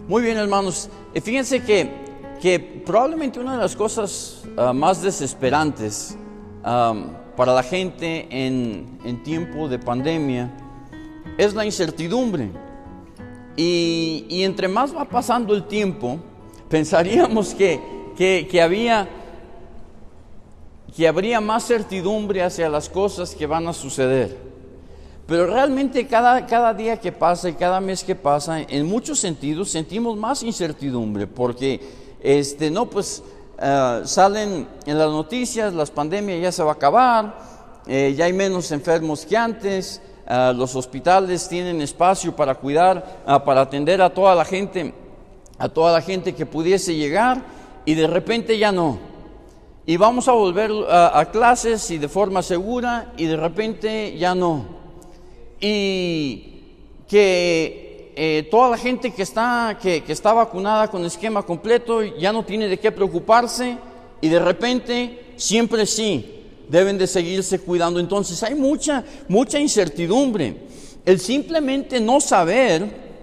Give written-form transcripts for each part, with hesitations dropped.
Muy bien, hermanos. Fíjense que probablemente una de las cosas más desesperantes para la gente en tiempo de pandemia es la incertidumbre. Y entre más va pasando el tiempo, pensaríamos que habría más certidumbre hacia las cosas que van a suceder. Pero realmente cada día que pasa y cada mes que pasa, en muchos sentidos sentimos más incertidumbre, porque salen en las noticias, las pandemias ya se va a acabar, ya hay menos enfermos que antes, los hospitales tienen espacio para cuidar, para atender a toda la gente que pudiese llegar, y de repente ya no. Y vamos a volver a clases y de forma segura, y de repente ya no. Y que toda la gente que está vacunada con esquema completo ya no tiene de qué preocuparse, y de repente siempre sí deben de seguirse cuidando. Entonces hay mucha incertidumbre. El simplemente no saber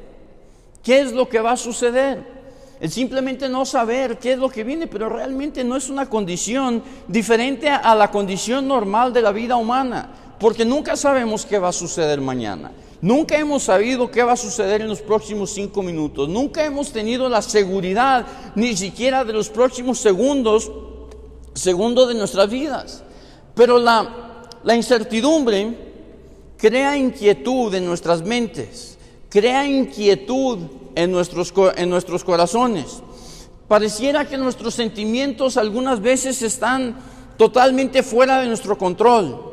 qué es lo que va a suceder, el simplemente no saber qué es lo que viene, pero realmente no es una condición diferente a la condición normal de la vida humana. Porque nunca sabemos qué va a suceder mañana. Nunca hemos sabido qué va a suceder en los próximos 5 minutos. Nunca hemos tenido la seguridad ni siquiera de los próximos segundos de nuestras vidas. Pero la incertidumbre crea inquietud en nuestras mentes, crea inquietud en nuestros corazones. Pareciera que nuestros sentimientos algunas veces están totalmente fuera de nuestro control.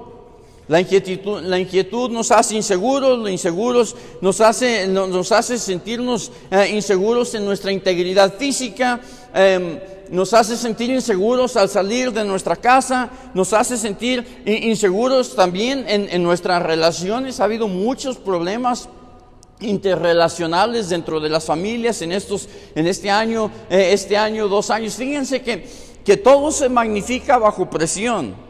La inquietud nos hace inseguros, los inseguros nos hace sentirnos inseguros en nuestra integridad física, nos hace sentir inseguros al salir de nuestra casa, nos hace sentir inseguros también en nuestras relaciones. Ha habido muchos problemas interrelacionales dentro de las familias en este año, 2 años. Fíjense que todo se magnifica bajo presión.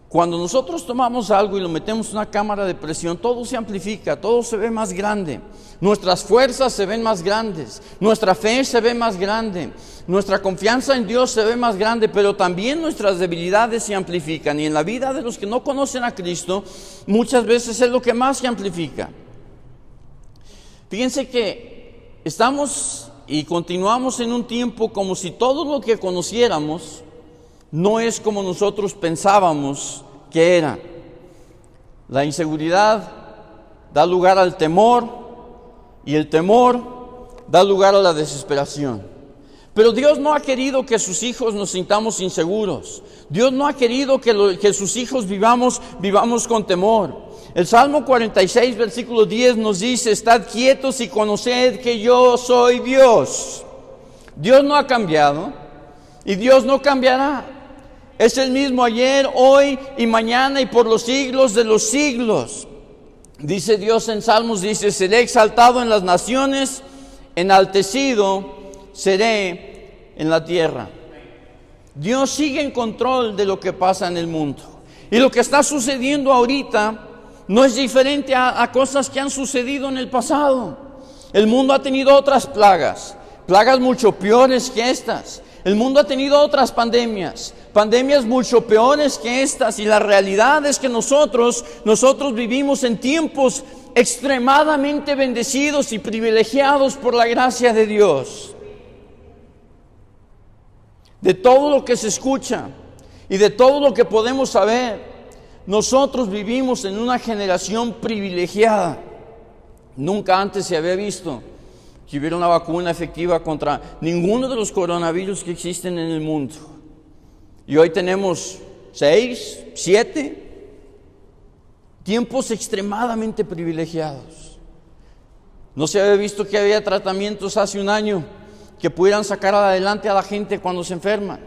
Cuando nosotros tomamos algo y lo metemos en una cámara de presión, todo se amplifica, todo se ve más grande. Nuestras fuerzas se ven más grandes, nuestra fe se ve más grande, nuestra confianza en Dios se ve más grande, pero también nuestras debilidades se amplifican. Y en la vida de los que no conocen a Cristo, muchas veces es lo que más se amplifica. Fíjense que estamos y continuamos en un tiempo como si todo lo que conociéramos no es como nosotros pensábamos que era. La inseguridad da lugar al temor, y el temor da lugar a la desesperación. Pero Dios no ha querido que sus hijos nos sintamos inseguros. Dios no ha querido que sus hijos vivamos con temor. El Salmo 46, versículo 10 nos dice: estad quietos y conoced que yo soy Dios. Dios no ha cambiado y Dios no cambiará. Es el mismo ayer, hoy y mañana y por los siglos de los siglos. Dice Dios en Salmos, dice: seré exaltado en las naciones, enaltecido seré en la tierra. Dios sigue en control de lo que pasa en el mundo. Y lo que está sucediendo ahorita no es diferente a cosas que han sucedido en el pasado. El mundo ha tenido otras plagas mucho peores que estas. El mundo ha tenido otras pandemias mucho peores que estas, y la realidad es que nosotros vivimos en tiempos extremadamente bendecidos y privilegiados por la gracia de Dios. De todo lo que se escucha y de todo lo que podemos saber, nosotros vivimos en una generación privilegiada. Nunca antes se había visto que hubiera una vacuna efectiva contra ninguno de los coronavirus que existen en el mundo. Y hoy tenemos 6, 7 tiempos extremadamente privilegiados. No se había visto que había tratamientos hace un año que pudieran sacar adelante a la gente cuando se enferman.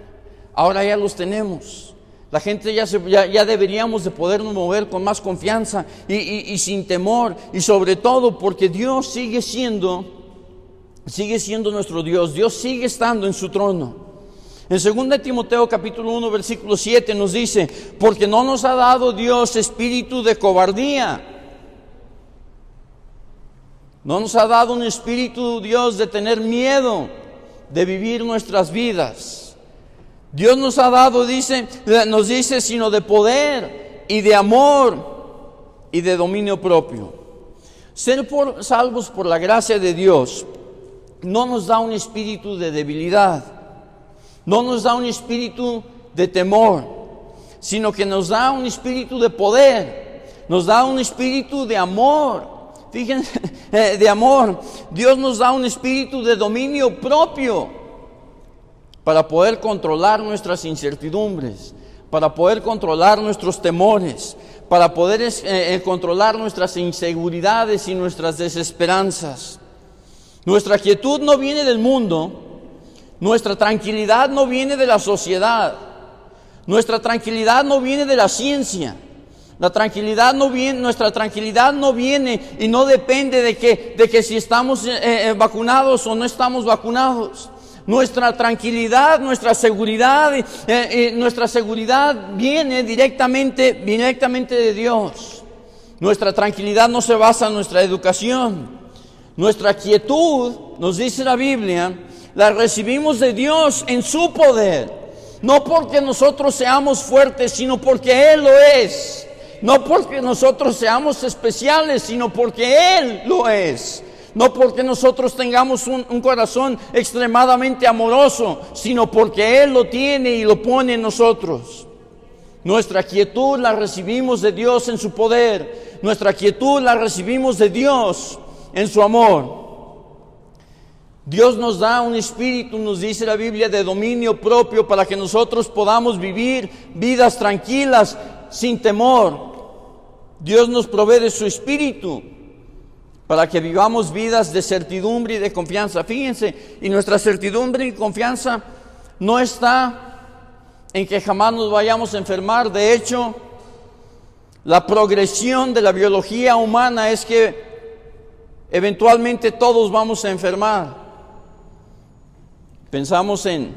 Ahora ya los tenemos. La gente ya deberíamos de podernos mover con más confianza y sin temor, y sobre todo porque Dios sigue siendo nuestro Dios. Dios sigue estando en su trono. En 2 Timoteo capítulo 1 versículo 7 nos dice: porque no nos ha dado Dios espíritu de cobardía, No nos ha dado un espíritu, Dios, de tener miedo de vivir nuestras vidas. Dios nos ha dado, nos dice, sino de poder y de amor y de dominio propio. Ser salvos por la gracia de Dios no nos da un espíritu de debilidad, no nos da un espíritu de temor, sino que nos da un espíritu de poder, nos da un espíritu de amor. Fíjense, de amor. Dios nos da un espíritu de dominio propio para poder controlar nuestras incertidumbres, para poder controlar nuestros temores, para poder controlar nuestras inseguridades y nuestras desesperanzas. Nuestra quietud no viene del mundo, nuestra tranquilidad no viene de la sociedad, nuestra tranquilidad no viene de la ciencia. Nuestra tranquilidad no viene y no depende de que si estamos vacunados o no estamos vacunados. Nuestra tranquilidad, nuestra seguridad viene directamente de Dios. Nuestra tranquilidad no se basa en nuestra educación. Nuestra quietud, nos dice la Biblia, la recibimos de Dios en su poder. No porque nosotros seamos fuertes, sino porque Él lo es. No porque nosotros seamos especiales, sino porque Él lo es. No porque nosotros tengamos un corazón extremadamente amoroso, sino porque Él lo tiene y lo pone en nosotros. Nuestra quietud la recibimos de Dios en su poder. Nuestra quietud la recibimos de Dios en su amor. Dios nos da un espíritu, nos dice la Biblia, de dominio propio para que nosotros podamos vivir vidas tranquilas, sin temor. Dios nos provee de su espíritu para que vivamos vidas de certidumbre y de confianza. Fíjense, y nuestra certidumbre y confianza no está en que jamás nos vayamos a enfermar. De hecho, la progresión de la biología humana es que eventualmente todos vamos a enfermar. Pensamos en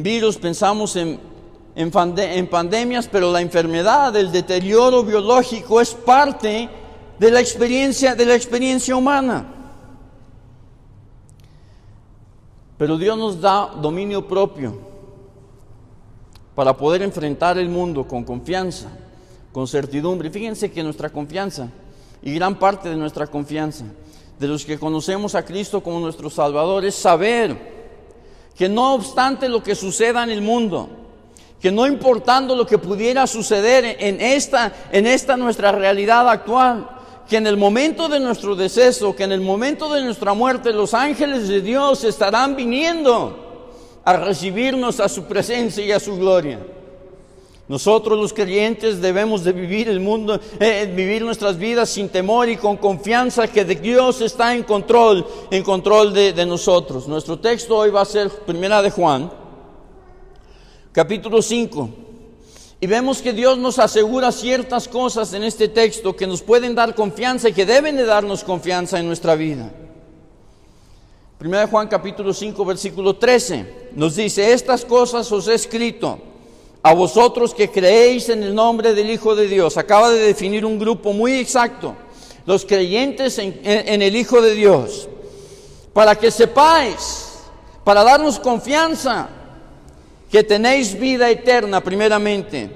virus, pensamos en pandemias, pero la enfermedad, el deterioro biológico es parte de la experiencia humana. Pero Dios nos da dominio propio para poder enfrentar el mundo con confianza, con certidumbre. Fíjense que nuestra confianza, y gran parte de nuestra confianza, de los que conocemos a Cristo como nuestro Salvador, es saber que no obstante lo que suceda en el mundo, que no importando lo que pudiera suceder en esta nuestra realidad actual, que en el momento de nuestro deceso, que en el momento de nuestra muerte, los ángeles de Dios estarán viniendo a recibirnos a su presencia y a su gloria. Nosotros los creyentes debemos de vivir vivir nuestras vidas sin temor y con confianza que Dios está en control de nosotros. Nuestro texto hoy va a ser 1 de Juan, capítulo 5. Y vemos que Dios nos asegura ciertas cosas en este texto que nos pueden dar confianza y que deben de darnos confianza en nuestra vida. 1 de Juan capítulo 5 versículo 13 nos dice: estas cosas os he escrito a vosotros que creéis en el nombre del Hijo de Dios. Acaba de definir un grupo muy exacto, los creyentes en el Hijo de Dios, para que sepáis, para darnos confianza, que tenéis vida eterna primeramente.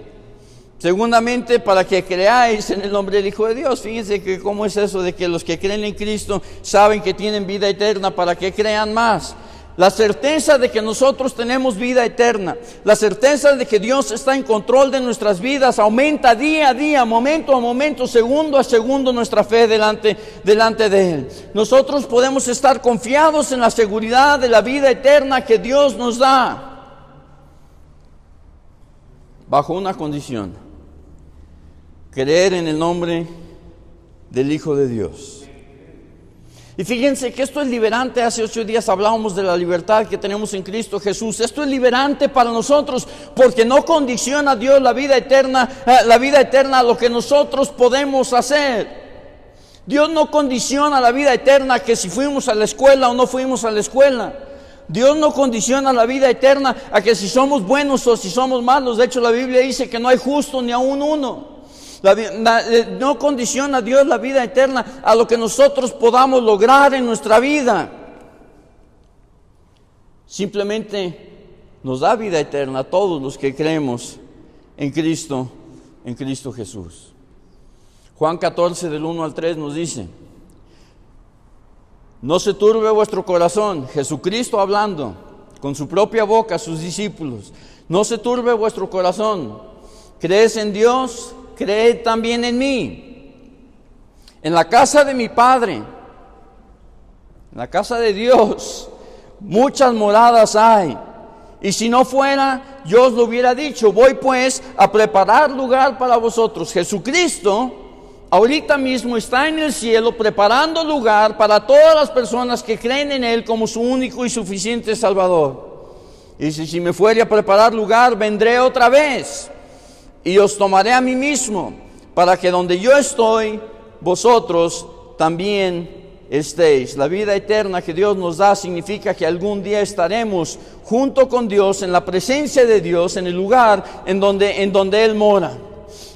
Segundamente, para que creáis en el nombre del Hijo de Dios. Fíjense que cómo es eso de que los que creen en Cristo saben que tienen vida eterna, para que crean más. La certeza de que nosotros tenemos vida eterna, la certeza de que Dios está en control de nuestras vidas, aumenta día a día, momento a momento, segundo a segundo nuestra fe delante de Él. Nosotros podemos estar confiados en la seguridad de la vida eterna que Dios nos da, bajo una condición: creer en el nombre del Hijo de Dios. Y fíjense que esto es liberante. Hace 8 días hablábamos de la libertad que tenemos en Cristo Jesús. Esto es liberante para nosotros porque no condiciona a Dios la vida eterna a lo que nosotros podemos hacer. Dios no condiciona la vida eterna que si fuimos a la escuela o no fuimos a la escuela. Dios no condiciona la vida eterna a que si somos buenos o si somos malos. De hecho, la Biblia dice que no hay justo ni aún uno. No condiciona a Dios la vida eterna a lo que nosotros podamos lograr en nuestra vida. Simplemente nos da vida eterna a todos los que creemos en Cristo Jesús. Juan 14 del 1 al 3 nos dice: no se turbe vuestro corazón. Jesucristo hablando con su propia boca a sus discípulos. No se turbe vuestro corazón. ¿Crees en Dios? Creed también en mí. En la casa de mi Padre, en la casa de Dios, muchas moradas hay. Y si no fuera, yo os lo hubiera dicho. Voy pues a preparar lugar para vosotros. Jesucristo ahorita mismo está en el cielo preparando lugar para todas las personas que creen en Él como su único y suficiente Salvador. Y si me fuere a preparar lugar, vendré otra vez y os tomaré a mí mismo, para que donde yo estoy, vosotros también estéis. La vida eterna que Dios nos da significa que algún día estaremos junto con Dios, en la presencia de Dios, en el lugar en donde Él mora.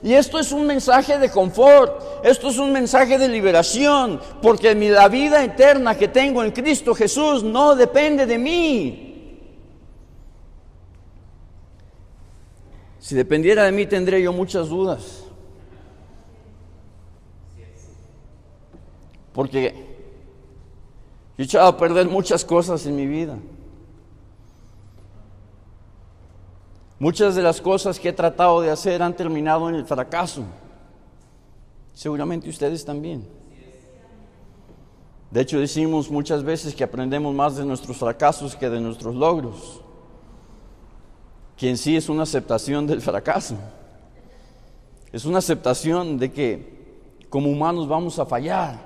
Y esto es un mensaje de confort, esto es un mensaje de liberación, porque la vida eterna que tengo en Cristo Jesús no depende de mí. Si dependiera de mí, tendría yo muchas dudas. Porque yo he echado a perder muchas cosas en mi vida. Muchas de las cosas que he tratado de hacer han terminado en el fracaso. Seguramente ustedes también. De hecho, decimos muchas veces que aprendemos más de nuestros fracasos que de nuestros logros, que en sí es una aceptación del fracaso. Es una aceptación de que como humanos vamos a fallar.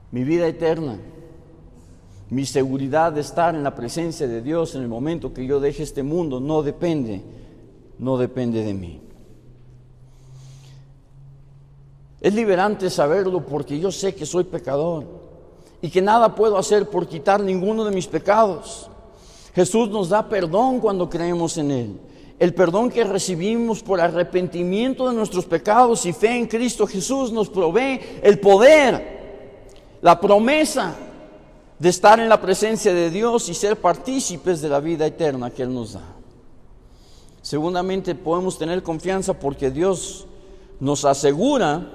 Mi vida eterna, mi seguridad de estar en la presencia de Dios en el momento que yo deje este mundo no depende de mí. Es liberante saberlo, porque yo sé que soy pecador y que nada puedo hacer por quitar ninguno de mis pecados. Jesús nos da perdón cuando creemos en Él. El perdón que recibimos por arrepentimiento de nuestros pecados y fe en Cristo Jesús nos provee el poder, la promesa de estar en la presencia de Dios y ser partícipes de la vida eterna que Él nos da. Seguramente podemos tener confianza porque Dios nos asegura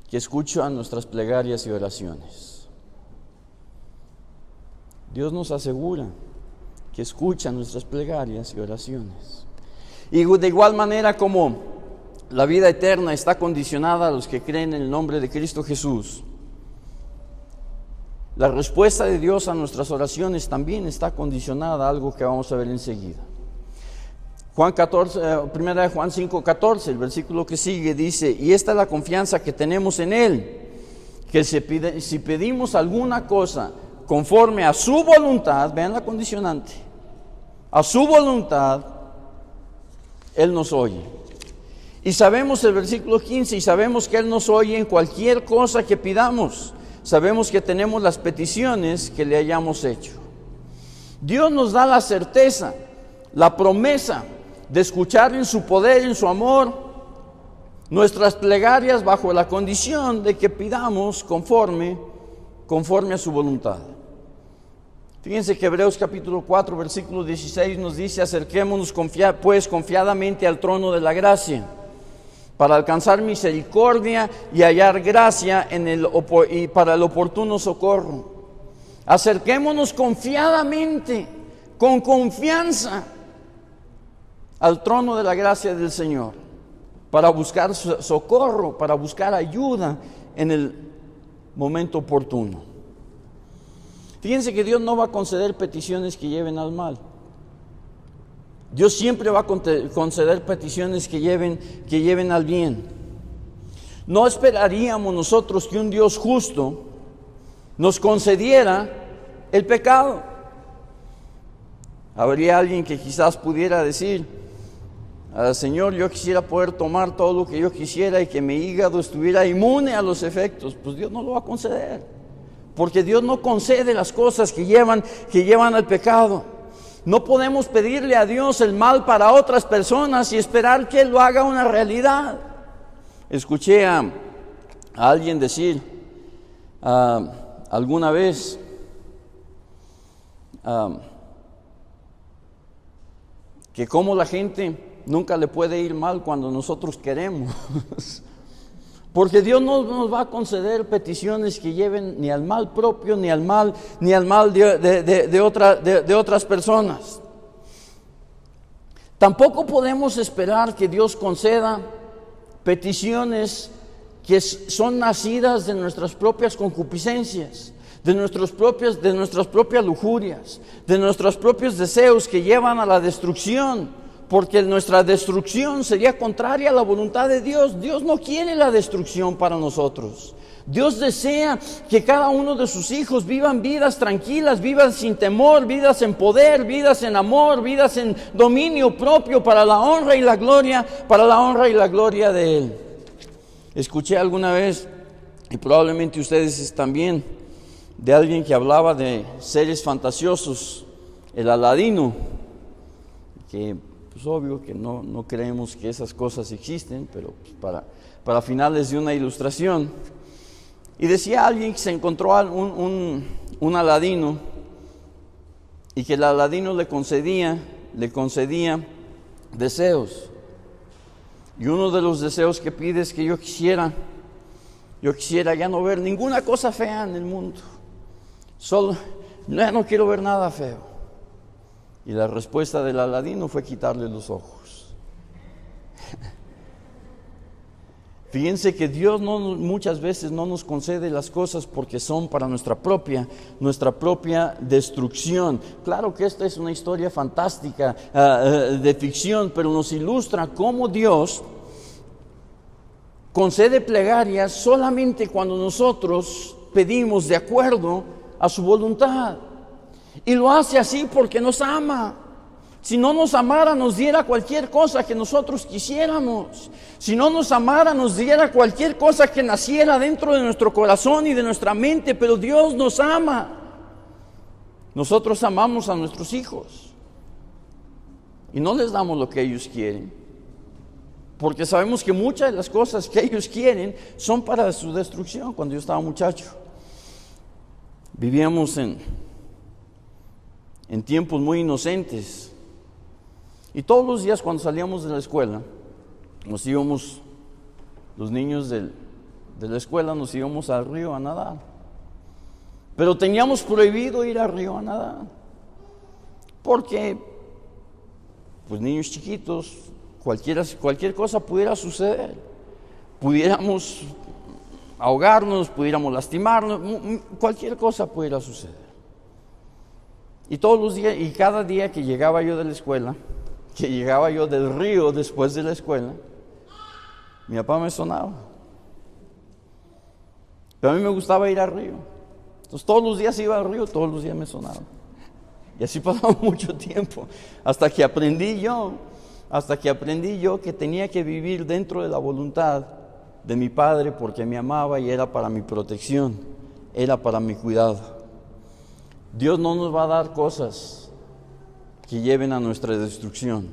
que escucha nuestras plegarias y oraciones. Dios nos asegura que escucha nuestras plegarias y oraciones. Y de igual manera como la vida eterna está condicionada a los que creen en el nombre de Cristo Jesús, la respuesta de Dios a nuestras oraciones también está condicionada a algo que vamos a ver enseguida. Juan 5:14, el versículo que sigue dice: y esta es la confianza que tenemos en Él, que si pedimos alguna cosa conforme a su voluntad, vean la condicionante, a su voluntad, Él nos oye. Y sabemos el versículo 15, y sabemos que Él nos oye en cualquier cosa que pidamos. Sabemos que tenemos las peticiones que le hayamos hecho. Dios nos da la certeza, la promesa de escuchar en su poder, en su amor, nuestras plegarias bajo la condición de que pidamos conforme a su voluntad. Fíjense que Hebreos capítulo 4, versículo 16 nos dice: acerquémonos pues confiadamente al trono de la gracia, para alcanzar misericordia y hallar gracia y para el oportuno socorro. Acerquémonos confiadamente, con confianza, al trono de la gracia del Señor, para buscar socorro, para buscar ayuda en el momento oportuno. Fíjense que Dios no va a conceder peticiones que lleven al mal. Dios siempre va a conceder peticiones que lleven al bien. No esperaríamos nosotros que un Dios justo nos concediera el pecado. Habría alguien que quizás pudiera decir: Señor, yo quisiera poder tomar todo lo que yo quisiera y que mi hígado estuviera inmune a los efectos. Pues Dios no lo va a conceder, porque Dios no concede las cosas que llevan al pecado. No podemos pedirle a Dios el mal para otras personas y esperar que Él lo haga una realidad. Escuché a alguien decir alguna vez, que como la gente nunca le puede ir mal cuando nosotros queremos. Porque Dios no nos va a conceder peticiones que lleven ni al mal propio, ni al mal de otras personas. Tampoco podemos esperar que Dios conceda peticiones que son nacidas de nuestras propias concupiscencias, de nuestras propias lujurias, de nuestros propios deseos que llevan a la destrucción. Porque nuestra destrucción sería contraria a la voluntad de Dios. Dios no quiere la destrucción para nosotros. Dios desea que cada uno de sus hijos vivan vidas tranquilas, vidas sin temor, vidas en poder, vidas en amor, vidas en dominio propio para la honra y la gloria, de Él. Escuché alguna vez, y probablemente ustedes también, de alguien que hablaba de seres fantasiosos, el Aladino, que pues obvio que no creemos que esas cosas existen, pero pues para finales de una ilustración. Y decía alguien que se encontró un Aladino y que el Aladino le concedía deseos. Y uno de los deseos que pide es que yo quisiera ya no ver ninguna cosa fea en el mundo. Ya no quiero ver nada feo. Y la respuesta del Aladino fue quitarle los ojos. Fíjense que Dios muchas veces no nos concede las cosas porque son para nuestra propia destrucción. Claro que esta es una historia fantástica de ficción, pero nos ilustra cómo Dios concede plegarias solamente cuando nosotros pedimos de acuerdo a su voluntad. Y lo hace así porque nos ama. Si no nos amara, nos diera cualquier cosa que nosotros quisiéramos. Si no nos amara, nos diera cualquier cosa que naciera dentro de nuestro corazón y de nuestra mente. Pero Dios nos ama. Nosotros amamos a nuestros hijos y no les damos lo que ellos quieren, porque sabemos que muchas de las cosas que ellos quieren son para su destrucción. Cuando yo estaba muchacho, vivíamos en tiempos muy inocentes, y todos los días cuando salíamos de la escuela, nos íbamos, los niños de la escuela nos íbamos al río a nadar, pero teníamos prohibido ir al río a nadar, porque pues niños chiquitos, cualquier cosa pudiera suceder, pudiéramos ahogarnos, pudiéramos lastimarnos, cualquier cosa pudiera suceder. Y todos los días, y cada día que llegaba yo de la escuela, que llegaba yo del río después de la escuela, mi papá me sonaba. Pero a mí me gustaba ir al río. Entonces todos los días iba al río, todos los días me sonaba. Y así pasaba mucho tiempo, hasta que aprendí yo que tenía que vivir dentro de la voluntad de mi padre, porque me amaba y era para mi protección, era para mi cuidado. Dios no nos va a dar cosas que lleven a nuestra destrucción.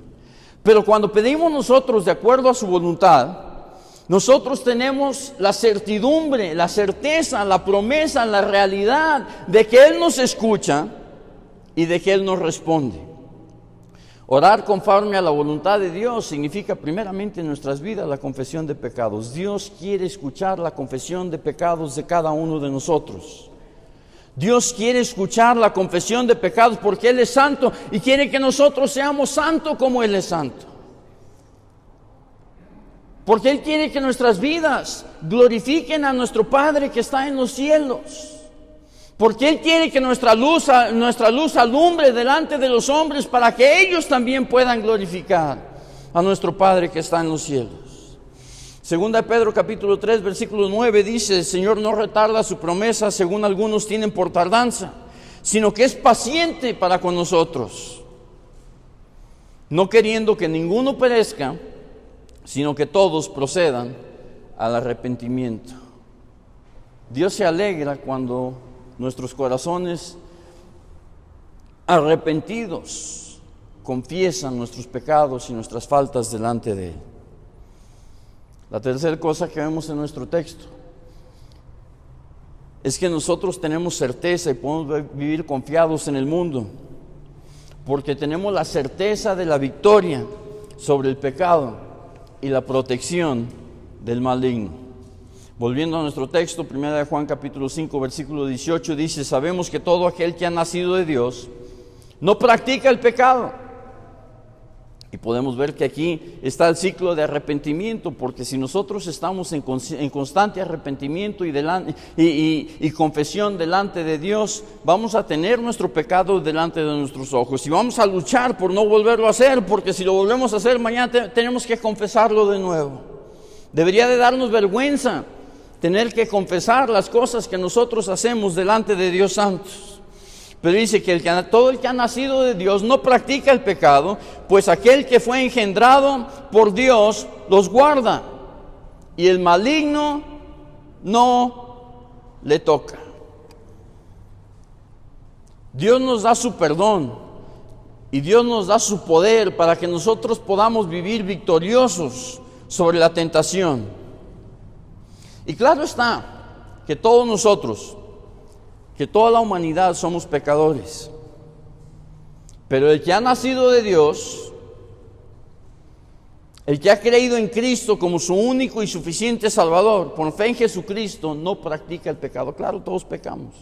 Pero cuando pedimos nosotros de acuerdo a su voluntad, nosotros tenemos la certidumbre, la certeza, la promesa, la realidad de que Él nos escucha y de que Él nos responde. Orar conforme a la voluntad de Dios significa primeramente en nuestras vidas la confesión de pecados. Dios quiere escuchar la confesión de pecados de cada uno de nosotros. Dios quiere escuchar la confesión de pecados porque Él es santo y quiere que nosotros seamos santos como Él es santo. Porque Él quiere que nuestras vidas glorifiquen a nuestro Padre que está en los cielos. Porque Él quiere que nuestra luz alumbre delante de los hombres para que ellos también puedan glorificar a nuestro Padre que está en los cielos. Segunda de Pedro capítulo 3 versículo 9 dice: el Señor no retarda su promesa, según algunos tienen por tardanza, sino que es paciente para con nosotros, no queriendo que ninguno perezca, sino que todos procedan al arrepentimiento. Dios se alegra cuando nuestros corazones arrepentidos, confiesan nuestros pecados y nuestras faltas delante de Él. La tercera cosa que vemos en nuestro texto es que nosotros tenemos certeza y podemos vivir confiados en el mundo, porque tenemos la certeza de la victoria sobre el pecado y la protección del maligno. Volviendo a nuestro texto, 1 Juan capítulo 5, versículo 18, dice: sabemos que todo aquel que ha nacido de Dios no practica el pecado. Y podemos ver que aquí está el ciclo de arrepentimiento, porque si nosotros estamos en constante arrepentimiento y confesión delante de Dios, vamos a tener nuestro pecado delante de nuestros ojos y vamos a luchar por no volverlo a hacer, porque si lo volvemos a hacer mañana tenemos que confesarlo de nuevo. Debería de darnos vergüenza tener que confesar las cosas que nosotros hacemos delante de Dios Santo. Pero dice que todo el que ha nacido de Dios no practica el pecado, pues aquel que fue engendrado por Dios los guarda, y el maligno no le toca. Dios nos da su perdón y Dios nos da su poder para que nosotros podamos vivir victoriosos sobre la tentación. Y claro está que todos nosotros, que toda la humanidad somos pecadores, pero el que ha nacido de Dios, el que ha creído en Cristo como su único y suficiente Salvador, por fe en Jesucristo, no practica el pecado. Claro, todos pecamos,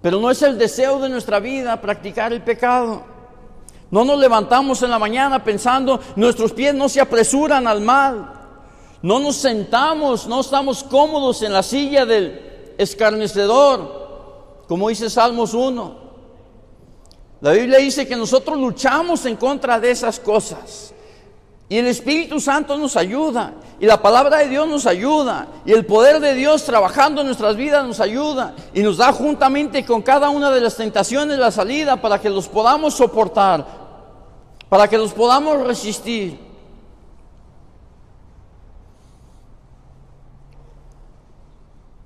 pero no es el deseo de nuestra vida practicar el pecado. No nos levantamos en la mañana pensando, nuestros pies no se apresuran al mal. No nos sentamos, no estamos cómodos en la silla del escarnecedor, como dice Salmos 1. La Biblia dice que nosotros luchamos en contra de esas cosas. Y el Espíritu Santo nos ayuda. Y la palabra de Dios nos ayuda. Y el poder de Dios trabajando en nuestras vidas nos ayuda. Y nos da juntamente con cada una de las tentaciones la salida para que los podamos soportar. Para que los podamos resistir.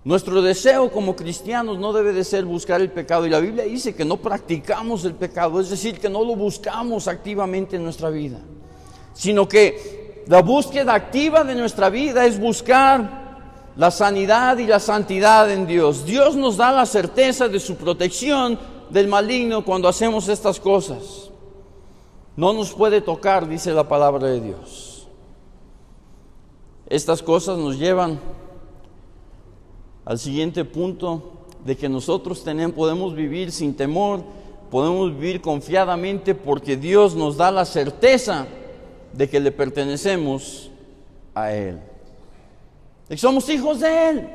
Nuestro deseo como cristianos no debe de ser buscar el pecado, y la Biblia dice que no practicamos el pecado, es decir, que no lo buscamos activamente en nuestra vida, sino que la búsqueda activa de nuestra vida es buscar la sanidad y la santidad en Dios. Dios nos da la certeza de su protección del maligno cuando hacemos estas cosas. No nos puede tocar, dice la palabra de Dios. Estas cosas nos llevan al siguiente punto, de que nosotros podemos vivir sin temor, podemos vivir confiadamente, porque Dios nos da la certeza de que le pertenecemos a Él, de que somos hijos de Él,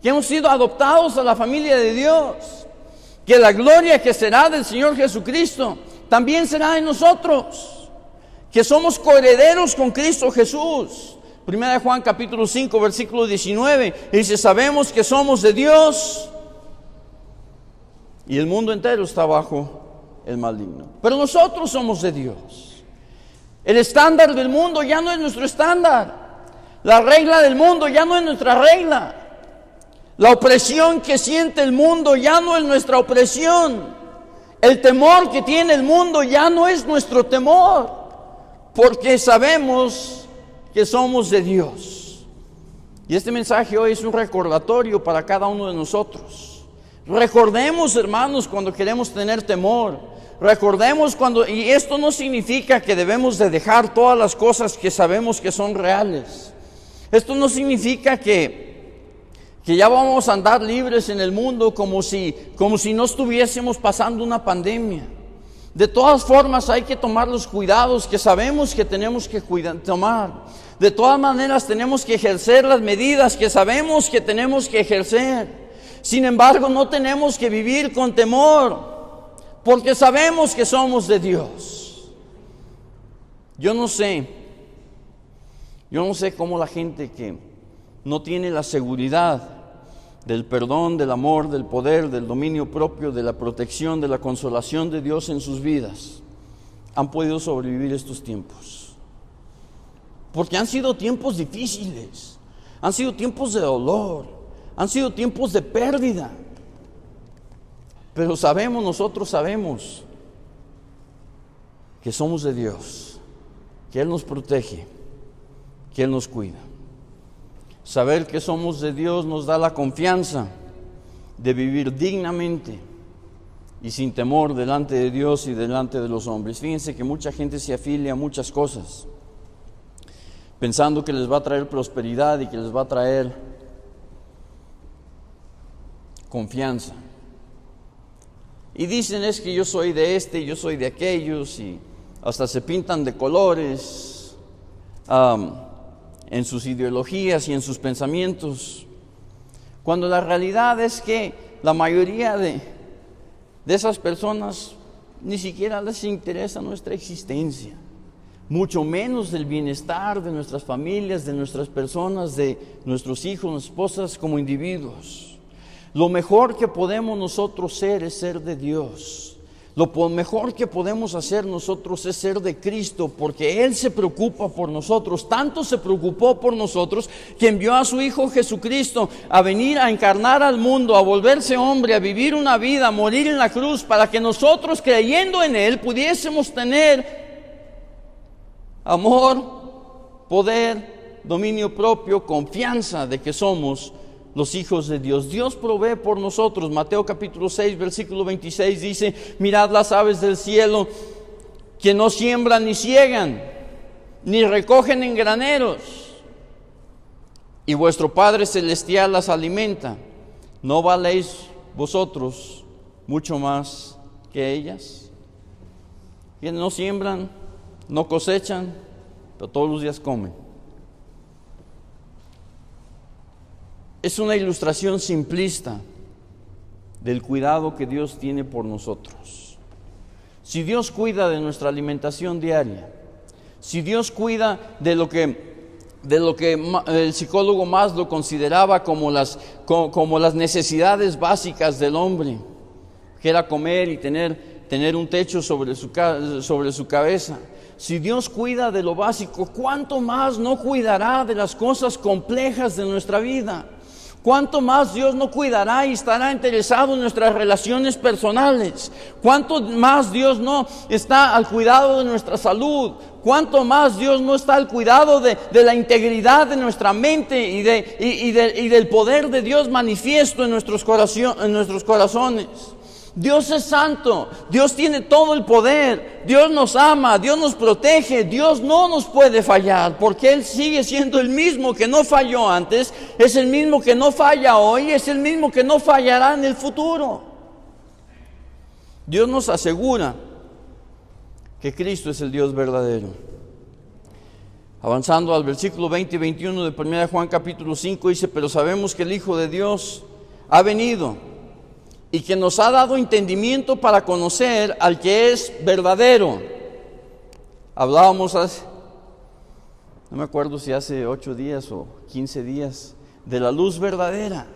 que hemos sido adoptados a la familia de Dios, que la gloria que será del Señor Jesucristo también será en nosotros, que somos coherederos con Cristo Jesús. 1 Juan capítulo 5, versículo 19, dice: sabemos que somos de Dios y el mundo entero está bajo el maligno, pero nosotros somos de Dios. El estándar del mundo ya no es nuestro estándar, la regla del mundo ya no es nuestra regla, la opresión que siente el mundo ya no es nuestra opresión, el temor que tiene el mundo ya no es nuestro temor, porque sabemos que somos de Dios. Y este mensaje hoy es un recordatorio para cada uno de nosotros. Recordemos, hermanos, cuando queremos tener temor. Recordemos cuando, y esto no significa que debemos de dejar todas las cosas que sabemos que son reales. Esto no significa que ya vamos a andar libres en el mundo como si no estuviésemos pasando una pandemia. De todas formas hay que tomar los cuidados que sabemos que tenemos que tomar. De todas maneras tenemos que ejercer las medidas que sabemos que tenemos que ejercer. Sin embargo, no tenemos que vivir con temor, porque sabemos que somos de Dios. Yo no sé cómo la gente que no tiene la seguridad del perdón, del amor, del poder, del dominio propio, de la protección, de la consolación de Dios en sus vidas, han podido sobrevivir estos tiempos. Porque han sido tiempos difíciles, han sido tiempos de dolor, han sido tiempos de pérdida. Pero nosotros sabemos que somos de Dios, que Él nos protege, que Él nos cuida. Saber que somos de Dios nos da la confianza de vivir dignamente y sin temor delante de Dios y delante de los hombres. Fíjense que mucha gente se afilia a muchas cosas, pensando que les va a traer prosperidad y que les va a traer confianza. Y dicen, es que yo soy de este, yo soy de aquellos, y hasta se pintan de colores en sus ideologías y en sus pensamientos, cuando la realidad es que la mayoría de esas personas ni siquiera les interesa nuestra existencia, mucho menos el bienestar de nuestras familias, de nuestras personas, de nuestros hijos, esposas como individuos. Lo mejor que podemos nosotros ser es ser de Dios. Lo mejor que podemos hacer nosotros es ser de Cristo, porque Él se preocupa por nosotros. Tanto se preocupó por nosotros que envió a su Hijo Jesucristo a venir a encarnar al mundo, a volverse hombre, a vivir una vida, a morir en la cruz, para que nosotros, creyendo en Él, pudiésemos tener amor, poder, dominio propio, confianza de que somos los hijos de Dios. Dios provee por nosotros. Mateo capítulo 6, versículo 26 dice: mirad las aves del cielo, que no siembran ni ciegan, ni recogen en graneros, y vuestro Padre celestial las alimenta. ¿No valéis vosotros mucho más que ellas? Que no siembran, no cosechan, pero todos los días comen. Es una ilustración simplista del cuidado que Dios tiene por nosotros. Si Dios cuida de nuestra alimentación diaria, si Dios cuida de lo que el psicólogo Maslow consideraba como las necesidades básicas del hombre, que era comer y tener un techo sobre su cabeza. Si Dios cuida de lo básico, ¿cuánto más no cuidará de las cosas complejas de nuestra vida? ¿Cuánto más Dios no cuidará y estará interesado en nuestras relaciones personales? ¿Cuánto más Dios no está al cuidado de nuestra salud? ¿Cuánto más Dios no está al cuidado de la integridad de nuestra mente y del poder de Dios manifiesto en nuestros corazones? Dios es santo, Dios tiene todo el poder, Dios nos ama, Dios nos protege, Dios no nos puede fallar, porque Él sigue siendo el mismo que no falló antes, es el mismo que no falla hoy, es el mismo que no fallará en el futuro. Dios nos asegura que Cristo es el Dios verdadero. Avanzando al versículo 20 y 21 de 1 Juan capítulo 5 dice: pero sabemos que el Hijo de Dios ha venido y que nos ha dado entendimiento para conocer al que es verdadero. Hablábamos no me acuerdo si hace 8 días o 15 días, de la luz verdadera,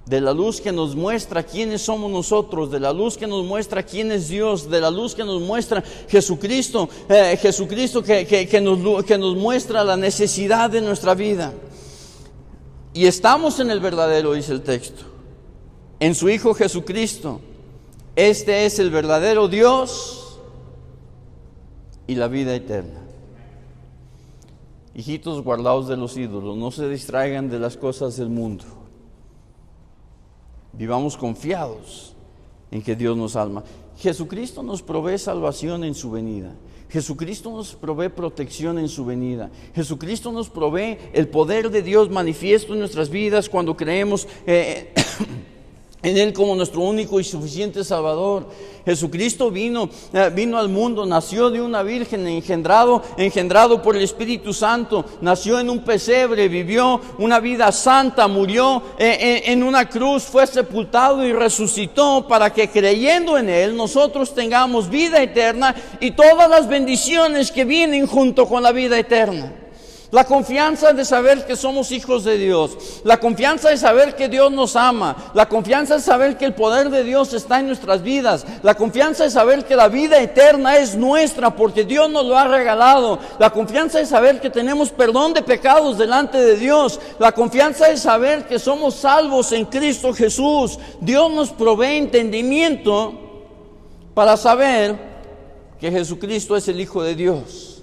de la luz que nos muestra quiénes somos nosotros, de la luz que nos muestra quién es Dios, de la luz que nos muestra Jesucristo, que nos muestra la necesidad de nuestra vida. Y estamos en el verdadero, dice el texto, en su Hijo Jesucristo. Este es el verdadero Dios y la vida eterna. Hijitos, guardaos de los ídolos, no se distraigan de las cosas del mundo. Vivamos confiados en que Dios nos salva. Jesucristo nos provee salvación en su venida. Jesucristo nos provee protección en su venida. Jesucristo nos provee el poder de Dios manifiesto en nuestras vidas cuando creemos en Él como nuestro único y suficiente Salvador. Jesucristo vino al mundo, nació de una virgen, engendrado por el Espíritu Santo, nació en un pesebre, vivió una vida santa, murió en una cruz, fue sepultado y resucitó para que creyendo en Él nosotros tengamos vida eterna y todas las bendiciones que vienen junto con la vida eterna. La confianza de saber que somos hijos de Dios. La confianza de saber que Dios nos ama. La confianza de saber que el poder de Dios está en nuestras vidas. La confianza de saber que la vida eterna es nuestra porque Dios nos lo ha regalado. La confianza de saber que tenemos perdón de pecados delante de Dios. La confianza de saber que somos salvos en Cristo Jesús. Dios nos provee entendimiento para saber que Jesucristo es el Hijo de Dios,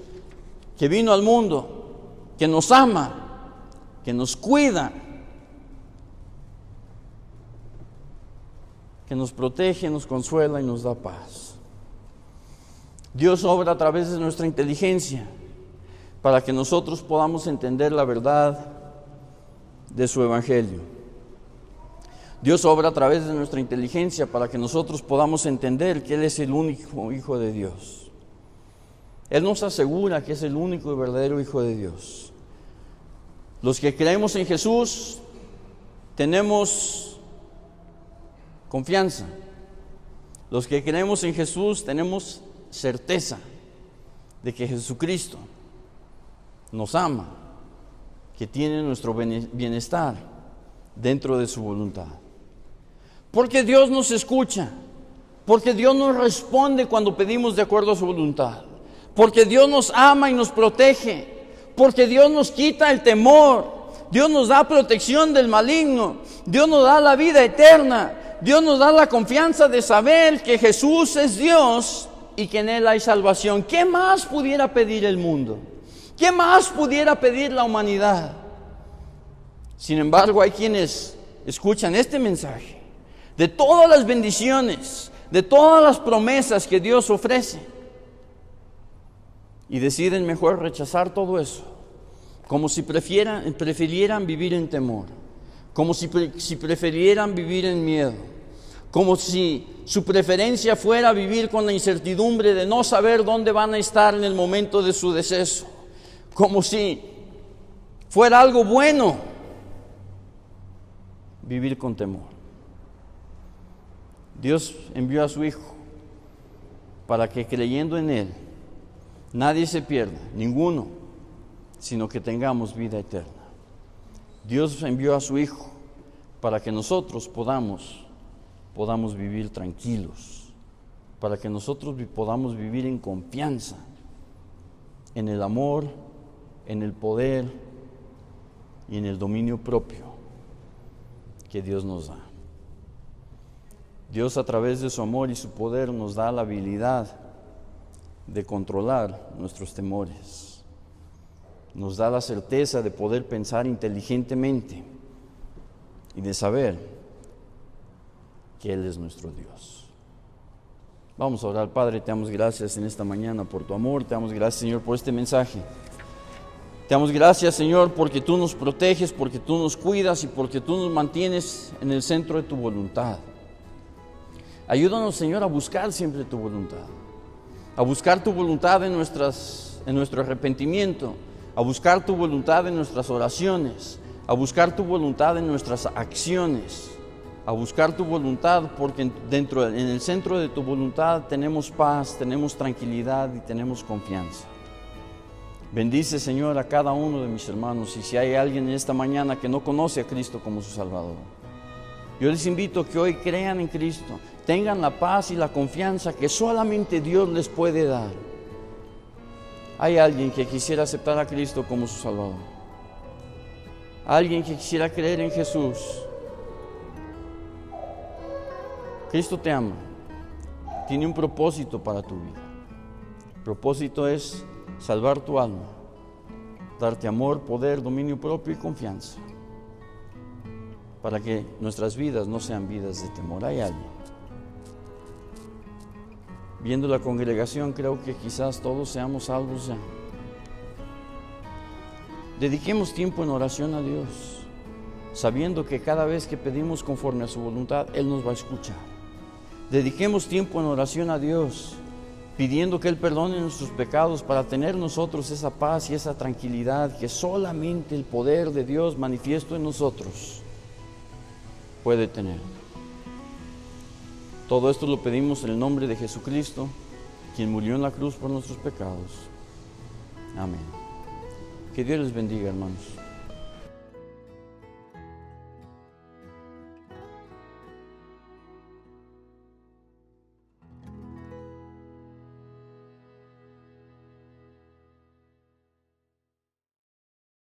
que vino al mundo, que nos ama, que nos cuida, que nos protege, nos consuela y nos da paz. Dios obra a través de nuestra inteligencia para que nosotros podamos entender la verdad de su evangelio. Dios obra a través de nuestra inteligencia para que nosotros podamos entender que Él es el único Hijo de Dios. Él nos asegura que es el único y verdadero Hijo de Dios. Los que creemos en Jesús tenemos confianza. Los que creemos en Jesús tenemos certeza de que Jesucristo nos ama, que tiene nuestro bienestar dentro de su voluntad. Porque Dios nos escucha, porque Dios nos responde cuando pedimos de acuerdo a su voluntad. Porque Dios nos ama y nos protege, porque Dios nos quita el temor, Dios nos da protección del maligno, Dios nos da la vida eterna, Dios nos da la confianza de saber que Jesús es Dios y que en Él hay salvación. ¿Qué más pudiera pedir el mundo? ¿Qué más pudiera pedir la humanidad? Sin embargo, hay quienes escuchan este mensaje de todas las bendiciones, de todas las promesas que Dios ofrece, y deciden mejor rechazar todo eso, como si prefirieran vivir en temor, como si prefirieran vivir en miedo, como si su preferencia fuera vivir con la incertidumbre de no saber dónde van a estar en el momento de su deceso, como si fuera algo bueno vivir con temor. Dios envió a su Hijo para que creyendo en Él nadie se pierda, ninguno, sino que tengamos vida eterna. Dios envió a su Hijo para que nosotros podamos vivir tranquilos, para que nosotros podamos vivir en confianza, en el amor, en el poder y en el dominio propio que Dios nos da. Dios, a través de su amor y su poder, nos da la habilidad de controlar nuestros temores. Nos da la certeza de poder pensar inteligentemente y de saber que Él es nuestro Dios. Vamos a orar. Padre, te damos gracias en esta mañana por tu amor. Te damos gracias, Señor, por este mensaje. Te damos gracias, Señor, porque tú nos proteges, porque tú nos cuidas y porque tú nos mantienes en el centro de tu voluntad. Ayúdanos, Señor, a buscar siempre tu voluntad. A buscar tu voluntad en nuestro arrepentimiento, a buscar tu voluntad en nuestras oraciones, a buscar tu voluntad en nuestras acciones, a buscar tu voluntad, porque en el centro de tu voluntad tenemos paz, tenemos tranquilidad y tenemos confianza. Bendice, Señor, a cada uno de mis hermanos, y si hay alguien en esta mañana que no conoce a Cristo como su Salvador, yo les invito a que hoy crean en Cristo, tengan la paz y la confianza que solamente Dios les puede dar. Hay alguien que quisiera aceptar a Cristo como su Salvador, alguien que quisiera creer en Jesús. Cristo te ama, tiene un propósito para tu vida. El propósito es salvar tu alma, darte amor, poder, dominio propio y confianza, para que nuestras vidas no sean vidas de temor. Hay alguien. Viendo la congregación, creo que quizás todos seamos salvos ya. Dediquemos tiempo en oración a Dios, sabiendo que cada vez que pedimos conforme a su voluntad, Él nos va a escuchar. Dediquemos tiempo en oración a Dios, pidiendo que Él perdone nuestros pecados para tener nosotros esa paz y esa tranquilidad que solamente el poder de Dios manifiesto en nosotros puede tener. Todo esto lo pedimos en el nombre de Jesucristo, quien murió en la cruz por nuestros pecados. Amén. Que Dios les bendiga, hermanos.